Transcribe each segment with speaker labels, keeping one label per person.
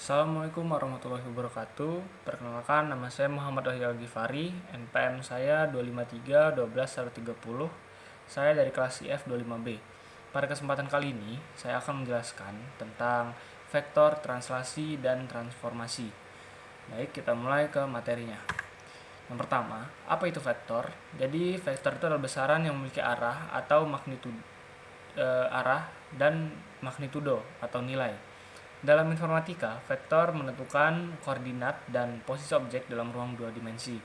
Speaker 1: Assalamualaikum warahmatullahi wabarakatuh. Perkenalkan, nama saya Muhammad Wahyu Al-Ghifari. NPM saya 253 Saya dari kelas IF 25B. Pada kesempatan kali ini, saya akan menjelaskan tentang vektor, translasi, dan transformasi. Baik, kita mulai ke materinya. Yang pertama, apa itu vektor? Jadi, vektor itu adalah besaran yang memiliki arah atau magnitudo, arah dan magnitudo atau nilai. Dalam informatika, vektor menentukan koordinat dan posisi objek dalam ruang dua dimensi.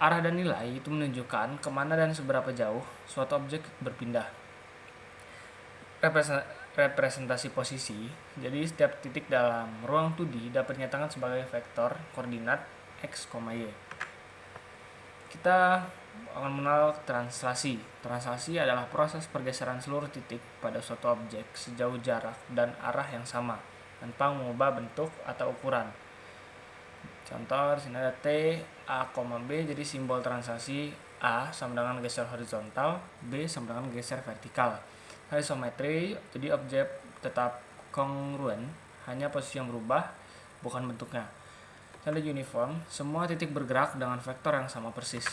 Speaker 1: Arah dan nilai itu menunjukkan kemana dan seberapa jauh suatu objek berpindah. Representasi posisi, jadi setiap titik dalam ruang 2D dapat dinyatakan sebagai vektor koordinat x, y. Kita akan mengenal translasi. Translasi adalah proses pergeseran seluruh titik pada suatu objek sejauh jarak dan arah yang sama tanpa mengubah bentuk atau ukuran. Contoh di sini ada T, A, B, jadi simbol translasi A sama dengan geser horizontal, B sama dengan geser vertikal. Isometri, jadi objek tetap kongruen, hanya posisi yang berubah, bukan bentuknya. Tanda uniform, semua titik bergerak dengan vektor yang sama persis.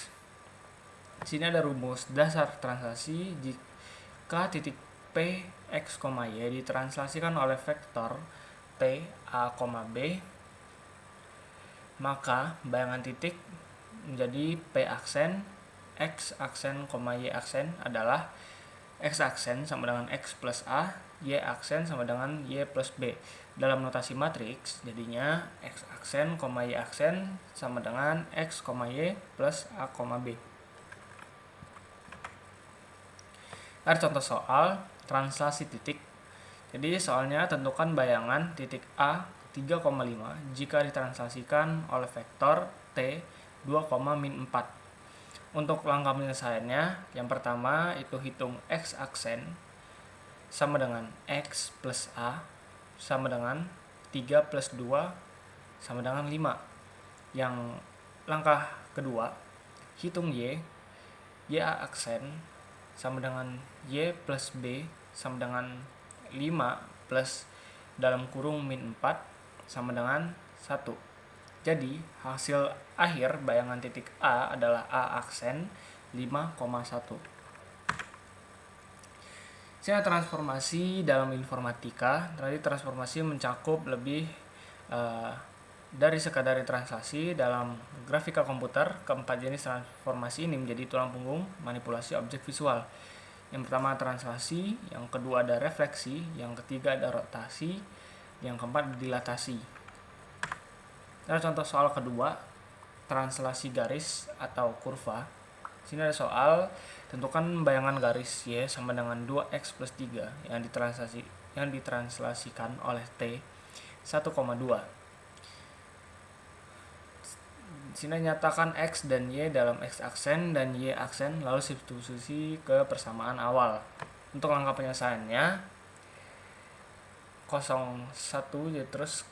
Speaker 1: Di sini ada rumus dasar translasi jika titik P, X, Y ditranslasikan oleh vektor T, A, B, maka bayangan titik menjadi P aksen, X aksen, Y aksen adalah X aksen sama dengan X plus A, Y aksen sama dengan Y plus B. Dalam notasi matriks, jadinya X aksen, Y aksen sama dengan X, Y plus A, B. Ada contoh soal translasi titik. Jadi soalnya tentukan bayangan titik A 3,5 jika ditranslasikan oleh vektor T 2,-4. Untuk langkah penyelesaiannya, yang pertama itu hitung X aksen sama dengan X plus A sama dengan 3 plus 2 sama dengan 5. Yang langkah kedua, hitung Y aksen sama dengan Y plus B sama dengan 5 plus dalam kurung min 4 sama dengan 1. Jadi, hasil akhir bayangan titik A adalah A aksen 5,1. Sini transformasi dalam informatika. Tadi transformasi mencakup lebih dari sekadar translasi. Dalam grafika komputer, keempat jenis transformasi ini menjadi tulang punggung manipulasi objek visual. Yang pertama translasi, yang kedua ada refleksi, yang ketiga ada rotasi, yang keempat dilatasi. Ada contoh soal kedua, translasi garis atau kurva. Sini ada soal, tentukan bayangan garis Y sama dengan 2x plus 3 yang ditranslasikan oleh T 1,2. Sini nyatakan X dan Y dalam X aksen dan Y aksen, lalu substitusi ke persamaan awal. Untuk langkah penyelesaiannya 0,1, jadi terus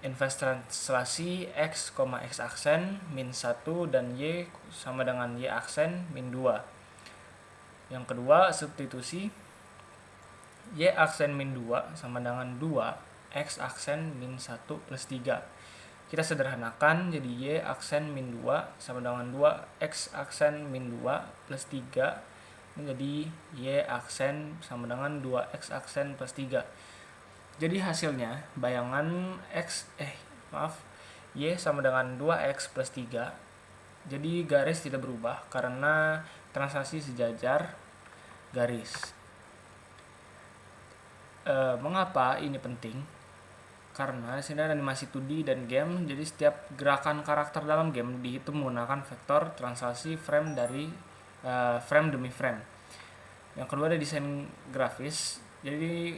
Speaker 1: invers translasi X, X aksen min 1 dan Y sama dengan Y aksen min 2. Yang kedua substitusi Y aksen min 2 sama dengan 2 X aksen min 1 plus 3. Kita sederhanakan jadi Y aksen min 2 sama dengan 2 X aksen min 2 plus 3 menjadi Y aksen sama dengan 2 X aksen plus 3. Jadi hasilnya bayangan Y sama dengan 2x plus 3. Jadi garis tidak berubah karena translasi sejajar garis. Mengapa ini penting? Karena di sini ada animasi 2D dan game, jadi setiap gerakan karakter dalam game dihitung menggunakan vektor translasi frame demi frame. Yang kedua ada desain grafis, jadi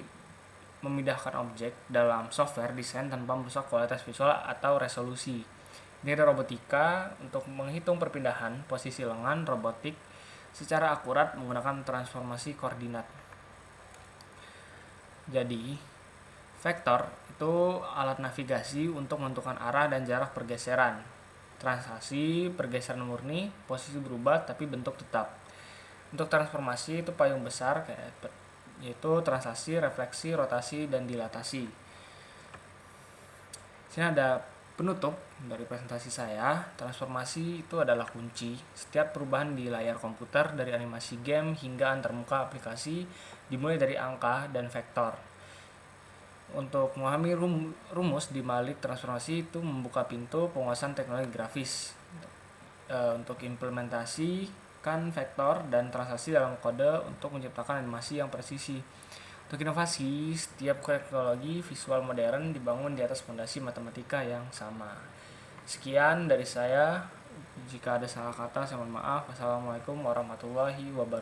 Speaker 1: memindahkan objek dalam software desain tanpa merusak kualitas visual atau resolusi. Ini ada robotika untuk menghitung perpindahan posisi lengan robotik secara akurat menggunakan transformasi koordinat. Jadi, vektor itu alat navigasi untuk menentukan arah dan jarak pergeseran. Translasi, pergeseran murni, posisi berubah tapi bentuk tetap. Untuk transformasi itu payung besar yaitu translasi, refleksi, rotasi, dan dilatasi. Sini ada penutup dari presentasi saya. Transformasi itu adalah kunci. Setiap perubahan di layar komputer, dari animasi game hingga antarmuka aplikasi, dimulai dari angka dan vektor. Untuk memahami rumus di balik transformasi itu membuka pintu penguasaan teknologi grafis. Untuk implementasikan vektor dan transaksi dalam kode untuk menciptakan animasi yang presisi. Untuk inovasi, setiap teknologi visual modern dibangun di atas fondasi matematika yang sama. Sekian dari saya. Jika ada salah kata, saya mohon maaf. Wassalamualaikum warahmatullahi wabarakatuh.